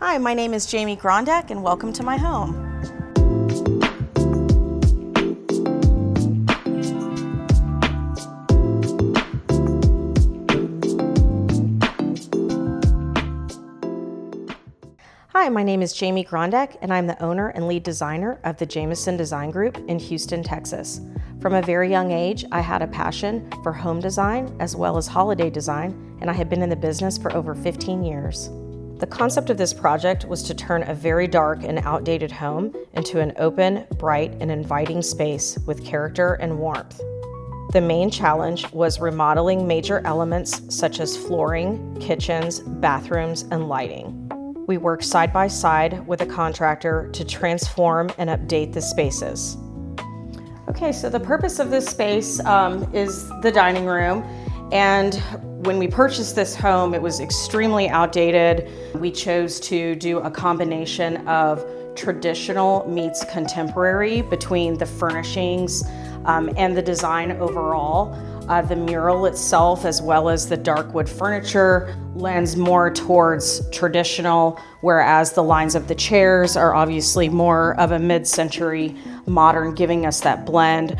Hi, my name is Jami Grondek and welcome to my home. Hi, my name is Jami Grondek and I'm the owner and lead designer of the Jamison Design Group in Houston, Texas. From a very young age, I had a passion for home design as well as holiday design, and I have been in the business for over 15 years. The concept of this project was to turn a very dark and outdated home into an open, bright, and inviting space with character and warmth. The main challenge was remodeling major elements such as flooring, kitchens, bathrooms, and lighting. We worked side by side with a contractor to transform and update the spaces. Okay, so the purpose of this space is the dining room, and when we purchased this home, it was extremely outdated. We chose to do a combination of traditional meets contemporary between the furnishings and the design overall. The mural itself, as well as the dark wood furniture, lends more towards traditional, whereas the lines of the chairs are obviously more of a mid-century modern, giving us that blend.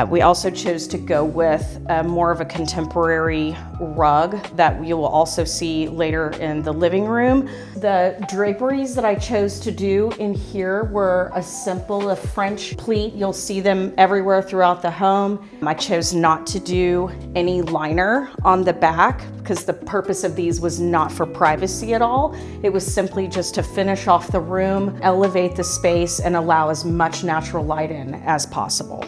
We also chose to go with more of a contemporary rug that you will also see later in the living room. The draperies that I chose to do in here were a simple French pleat. You'll see them everywhere throughout the home. I chose not to do any liner on the back because the purpose of these was not for privacy at all. It was simply just to finish off the room, elevate the space, and allow as much natural light in as possible.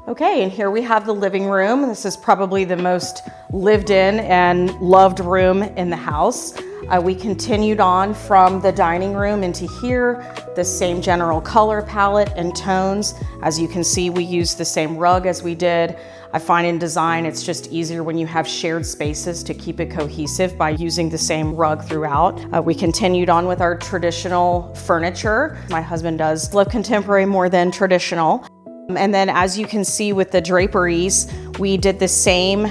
Okay, and here we have the living room. This is probably the most lived in and loved room in the house. We continued on from the dining room into here, the same general color palette and tones. As you can see, we used the same rug as we did. I find in design, it's just easier when you have shared spaces to keep it cohesive by using the same rug throughout. We continued on with our traditional furniture. My husband does love contemporary more than traditional. And then as you can see with the draperies, we did the same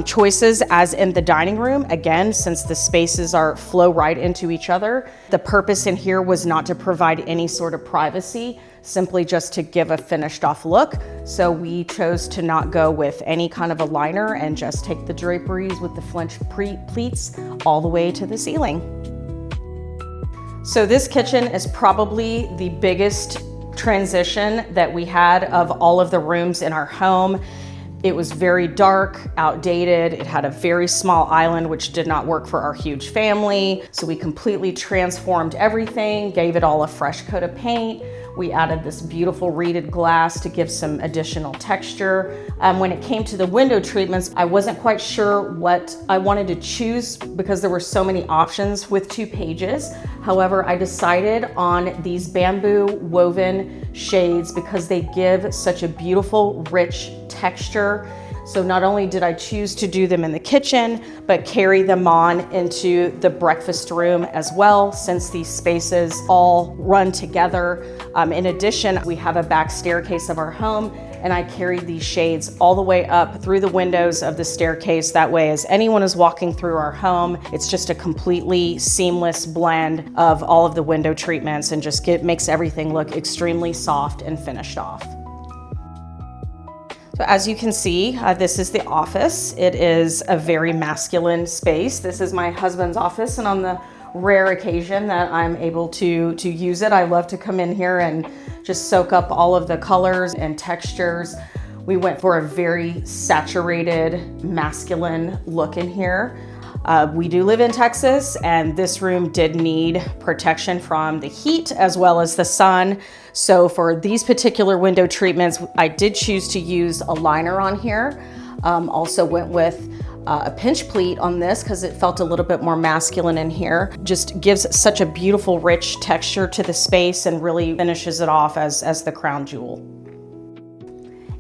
choices as in the dining room. Again, since the spaces flow right into each other, the purpose in here was not to provide any sort of privacy, simply just to give a finished off look. So we chose to not go with any kind of a liner and just take the draperies with the French pleats all the way to the ceiling. So this kitchen is probably the biggest transition that we had of all of the rooms in our home. It was very dark, outdated. It had a very small island, which did not work for our huge family. So we completely transformed everything, gave it all a fresh coat of paint. We added this beautiful reeded glass to give some additional texture. When it came to the window treatments, I wasn't quite sure what I wanted to choose because there were so many options with TWOPAGES. However, I decided on these bamboo woven shades because they give such a beautiful, rich texture. So not only did I choose to do them in the kitchen, but carry them on into the breakfast room as well, since these spaces all run together. In addition, we have a back staircase of our home, and I carried these shades all the way up through the windows of the staircase. That way, as anyone is walking through our home, it's just a completely seamless blend of all of the window treatments and just makes everything look extremely soft and finished off. So as you can see, this is the office. It is a very masculine space. This is my husband's office, and on the rare occasion that I'm able to use it, I love to come in here and just soak up all of the colors and textures. We went for a very saturated, masculine look in here. We do live in Texas, and this room did need protection from the heat as well as the sun. So for these particular window treatments, I did choose to use a liner on here. Also went with a pinch pleat on this because it felt a little bit more masculine in here. Just gives such a beautiful, rich texture to the space and really finishes it off as the crown jewel.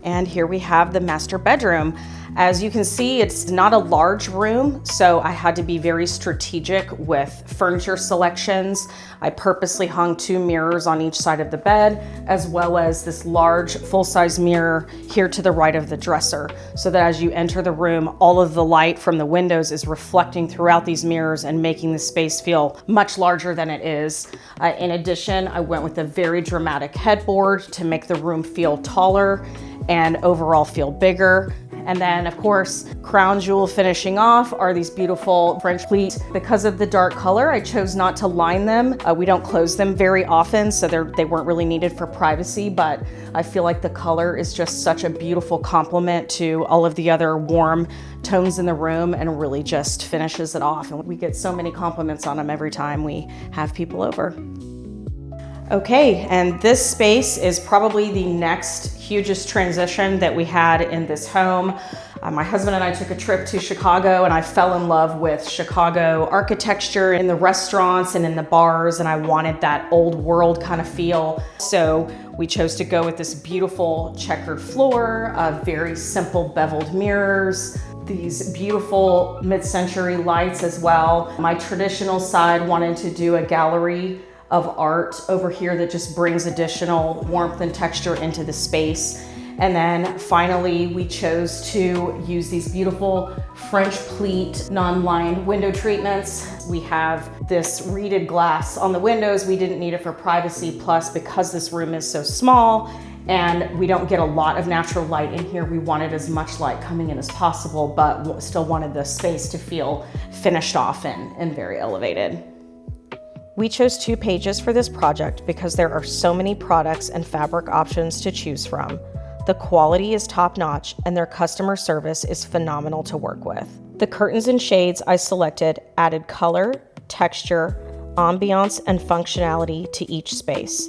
And here we have the master bedroom. As you can see, it's not a large room, so I had to be very strategic with furniture selections. I purposely hung 2 mirrors on each side of the bed, as well as this large full-size mirror here to the right of the dresser, so that as you enter the room, all of the light from the windows is reflecting throughout these mirrors and making the space feel much larger than it is. In addition, I went with a very dramatic headboard to make the room feel taller and overall feel bigger. And then of course, crown jewel finishing off are these beautiful French pleat. Because of the dark color, I chose not to line them. We don't close them very often, so they weren't really needed for privacy, but I feel like the color is just such a beautiful complement to all of the other warm tones in the room and really just finishes it off. And we get so many compliments on them every time we have people over. Okay, and this space is probably the next hugest transition that we had in this home. My husband and I took a trip to Chicago, and I fell in love with Chicago architecture in the restaurants and in the bars, and I wanted that old world kind of feel. So we chose to go with this beautiful checkered floor, very simple beveled mirrors, these beautiful mid-century lights as well. My traditional side wanted to do a gallery of art over here that just brings additional warmth and texture into the space. And then finally, we chose to use these beautiful French pleat non-lined window treatments. We have this reeded glass on the windows. We didn't need it for privacy. Plus, because this room is so small and we don't get a lot of natural light in here, we wanted as much light coming in as possible, but still wanted the space to feel finished off and very elevated. We chose 2 Pages for this project because there are so many products and fabric options to choose from. The quality is top-notch and their customer service is phenomenal to work with. The curtains and shades I selected added color, texture, ambiance, and functionality to each space.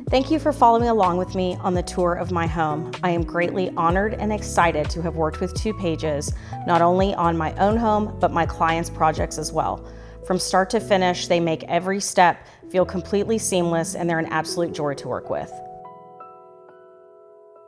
Thank you for following along with me on the tour of my home. I am greatly honored and excited to have worked with 2 Pages, not only on my own home, but my clients' projects as well. From start to finish, they make every step feel completely seamless, and they're an absolute joy to work with.